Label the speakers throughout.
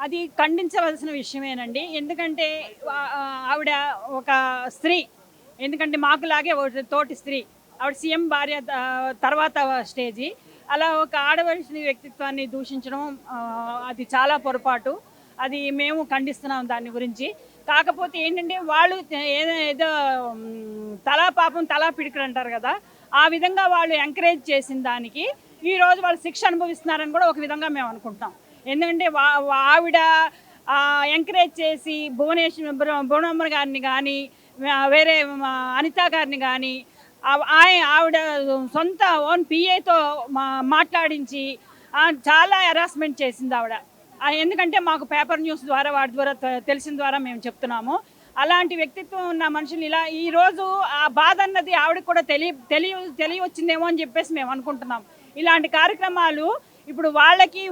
Speaker 1: అది ఖండించవలసిన విషయమేనండి. ఎందుకంటే ఆవిడ ఒక స్త్రీ. ఎందుకంటే మాకులాగే తోటి స్త్రీ. ఆవిడ సీఎం భార్య తర్వాత స్టేజి. అలా ఒక ఆడవలసిన వ్యక్తిత్వాన్ని దూషించడం అది చాలా పొరపాటు. అది మేము ఖండిస్తున్నాం దాని గురించి. కాకపోతే ఏంటంటే వాళ్ళు ఏదో తలా పాపం తలా పిడికిలు అంటారు కదా! ఆ విధంగా వాళ్ళు ఎంకరేజ్ చేసిన దానికి ఈరోజు వాళ్ళు శిక్ష అనుభవిస్తున్నారని కూడా ఒక విధంగా మేము అనుకుంటున్నాం. ఎందుకంటే ఆవిడ ఎంకరేజ్ చేసి భువనమ్మ గారిని కానీ వేరే అనిత గారిని కానీ ఆవిడ సొంత ఓన్ పిఏతో మాట్లాడించి చాలా హెరాస్మెంట్ చేసింది ఆవిడ. ఎందుకంటే మాకు పేపర్ న్యూస్ ద్వారా వాటి ద్వారా తెలిసిన ద్వారా మేము చెప్తున్నాము. అలాంటి వ్యక్తిత్వం ఉన్న మనుషులు ఇలా ఈరోజు ఆ బాధ అన్నది ఆవిడకి కూడా తెలియవచ్చిందేమో అని చెప్పేసి మేము అనుకుంటున్నాం. ఇలాంటి కార్యక్రమాలు ఇప్పుడు వాళ్ళకి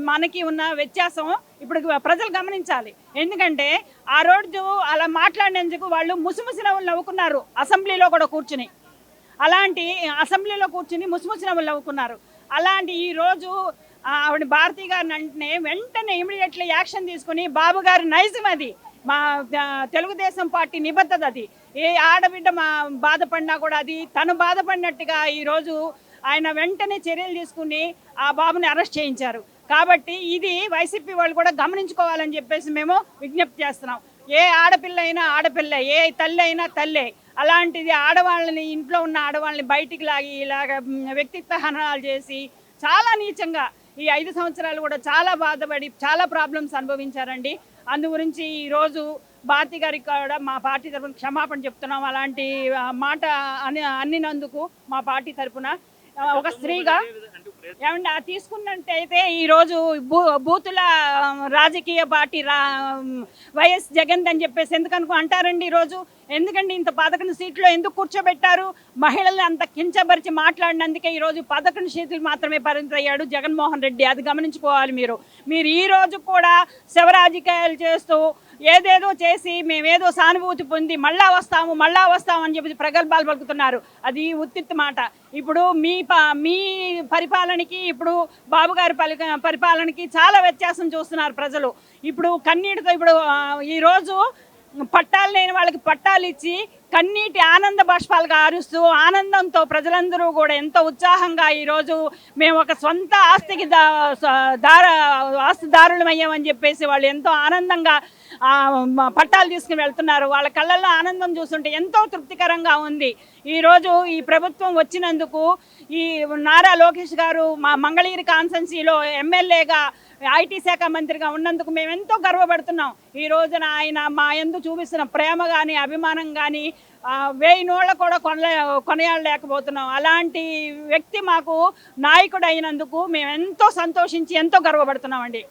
Speaker 1: మనకి ఉన్న వ్యత్యాసం ఇప్పుడు ప్రజలు గమనించాలి. ఎందుకంటే ఆ రోజు అలా మాట్లాడినందుకు వాళ్ళు ముసిముసి నవ్వులు నవ్వుకున్నారు అసెంబ్లీలో కూడా కూర్చుని. అలాంటి అసెంబ్లీలో కూర్చుని ముసిముసి నవ్వులు నవ్వుకున్నారు. అలాంటి ఈరోజు ఆవిడ భారతీ గారిని వెంటనే ఇమీడియట్లీ యాక్షన్ తీసుకుని బాబు గారి నైజం అది, మా తెలుగుదేశం పార్టీ నిబద్ధత అది. ఏ ఆడబిడ్డ బాధపడినా కూడా అది తను బాధపడినట్టుగా ఈరోజు ఆయన వెంటనే చర్యలు తీసుకుని ఆ బాబుని అరెస్ట్ చేయించారు. కాబట్టి ఇది వైసీపీ వాళ్ళు కూడా గమనించుకోవాలని చెప్పేసి మేము విజ్ఞప్తి చేస్తున్నాం. ఏ ఆడపిల్ల అయినా ఆడపిల్ల, ఏ తల్లి అయినా తల్లే. అలాంటిది ఆడవాళ్ళని, ఇంట్లో ఉన్న ఆడవాళ్ళని బయటికి లాగి ఇలాగ వ్యక్తిత్వ హననాలు చేసి చాలా నీచంగా ఈ 5 సంవత్సరాలు కూడా చాలా బాధపడి చాలా ప్రాబ్లమ్స్ అనుభవించారండి. అందు గురించి ఈరోజు భారతి గారికి కూడా మా పార్టీ తరఫున క్షమాపణ చెప్తున్నాం. అలాంటి మాట అన్నినందుకు మా పార్టీ తరఫున ఒక స్త్రీగా ఏమంటే తీసుకున్నట్టయితే ఈరోజు బూతుల రాజకీయ పార్టీ వైఎస్ జగన్ అని చెప్పేసి ఎందుకనుకో అంటారండి ఈరోజు. ఎందుకండి ఇంత 11 సీట్లు ఎందుకు కూర్చోబెట్టారు? మహిళల్ని అంత కించపరిచి మాట్లాడినందుకే ఈరోజు 11 సీట్లు మాత్రమే పరిమితయ్యాడు జగన్మోహన్ రెడ్డి. అది గమనించుకోవాలి మీరు ఈ రోజు కూడా శివరాజకీయాలు చేస్తూ ఏదేదో చేసి మేమేదో సానుభూతి పొంది మళ్ళా వస్తాము అని చెప్పి ప్రగల్భాలు పలుకుతున్నారు. అది ఉత్తిత్తు మాట. ఇప్పుడు మీ పరిపాలనకి ఇప్పుడు బాబు గారి పరిపాలనకి చాలా వ్యత్యాసం చూస్తున్నారు ప్రజలు. ఇప్పుడు కన్నీటితో ఇప్పుడు ఈరోజు పట్టాలు లేని వాళ్ళకి పట్టాలు ఇచ్చి కన్నీటి ఆనంద బాష్పాలుగా ఆరుస్తూ ఆనందంతో ప్రజలందరూ కూడా ఎంతో ఉత్సాహంగా ఈరోజు మేము ఒక సొంత ఆస్తికి ఆస్తిదారులం అయ్యామని చెప్పేసి వాళ్ళు ఎంతో ఆనందంగా పట్టాలు తీసుకుని వెళ్తున్నారు. వాళ్ళ కళ్ళల్లో ఆనందం చూస్తుంటే ఎంతో తృప్తికరంగా ఉంది. ఈరోజు ఈ ప్రభుత్వం వచ్చినందుకు ఈ నారా లోకేష్ గారు మా మంగళగిరి కాన్స్టెన్సీలో ఎమ్మెల్యేగా ఐటీ శాఖ మంత్రిగా ఉన్నందుకు మేము ఎంతో గర్వపడుతున్నాం. ఈ రోజున ఆయన మా యందు చూపిస్తున్న ప్రేమ కానీ అభిమానం కానీ 1000 నోళ్ళ కూడా కొనయాడలేకపోతున్నాం. అలాంటి వ్యక్తి మాకు నాయకుడు అయినందుకు మేము ఎంతో సంతోషించి ఎంతో గర్వపడుతున్నామండి.